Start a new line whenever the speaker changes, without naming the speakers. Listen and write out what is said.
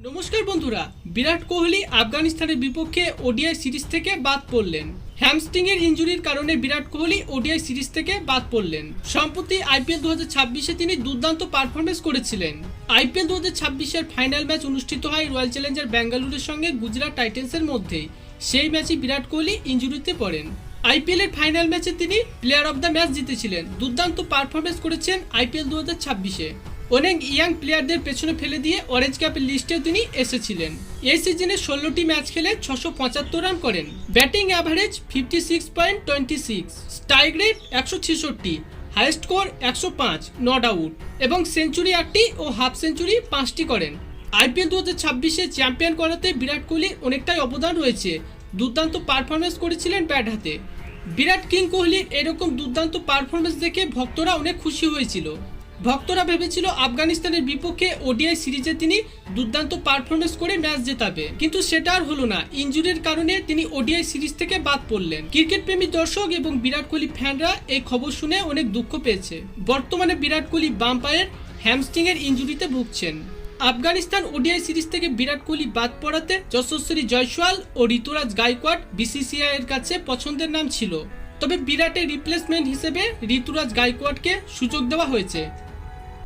নমস্কার বন্ধুরা, বিরাট কোহলি আফগানিস্তানের বিপক্ষে ওডিআই সিরিজ থেকে বাদ পড়লেন। হ্যামস্ট্রিং এর ইনজুরির কারণে বিরাট কোহলি ওডিআই সিরিজ থেকে বাদ পড়লেন। সম্প্রতি আইপিএল 2026-এ তিনি দুর্দান্ত পারফরমেন্স করেছিলেন। আইপিএল 2026-এর ফাইনাল ম্যাচ অনুষ্ঠিত হয় রয়্যাল চ্যালেঞ্জার ব্যাঙ্গালুরুর সঙ্গে গুজরাট টাইটান্সের মধ্যে। সেই ম্যাচে বিরাট কোহলি ইনজুরিতে পড়েন। আইপিএল এর ফাইনাল ম্যাচে তিনি প্লেয়ার অফ দ্য ম্যাচ জিতেছিলেন। দুর্দান্ত পারফরমেন্স করেছেন আইপিএল 2026-এ। অনেক ইয়াং প্লেয়ারদের পেছনে ফেলে দিয়ে অরেঞ্জ ক্যাপের লিস্টেও তিনি এসেছিলেন। এই সিজনে 16টি ম্যাচ খেলে 675 রান করেন। Batting average 56.26, strike rate 166, high score 105 not out এবং সেঞ্চুরি 8টি ও হাফ সেঞ্চুরি 5টি করেন। আইপিএল 2026-এ চ্যাম্পিয়ন করাতে বিরাট কোহলির অনেকটাই অবদান রয়েছে। দুর্দান্ত পারফরমেন্স করেছিলেন ব্যাট হাতে। বিরাট কিং কোহলির এরকম দুর্দান্ত পারফরমেন্স দেখে ভক্তরা অনেক খুশি হয়েছিল। ভক্তরা ভেবেছিল আফগানিস্তানের বিপক্ষে ওডিআই সিরিজে তিনি দুর্দান্ত পারফরমেন্স করে ম্যাচ জেতাবে, কিন্তু সেটা আর হলো না। ইনজুরির কারণে তিনি ওডিআই সিরিজ থেকে বাদ পড়লেন। ক্রিকেট প্রেমী দর্শক এবং বিরাট কোহলি ফ্যানরা এই খবর শুনে অনেক দুঃখ পেয়েছে। বর্তমানে বিরাট কোহলি বাম পায়ের হ্যামস্ট্রিং এর ইনজুরিতে ভুগছেন। আফগানিস্তান ওডিআই সিরিজ থেকে বিরাট কোহলি বাদ পড়াতে যশস্বী জয়সওয়াল ও ঋতুরাজ গায়কোয়াড় বিসিসিআই এর কাছে পছন্দের নাম ছিল, তবে বিরাটের রিপ্লেসমেন্ট হিসেবে ঋতুরাজ গায়কোয়াড়কে সুযোগ দেওয়া হয়েছে।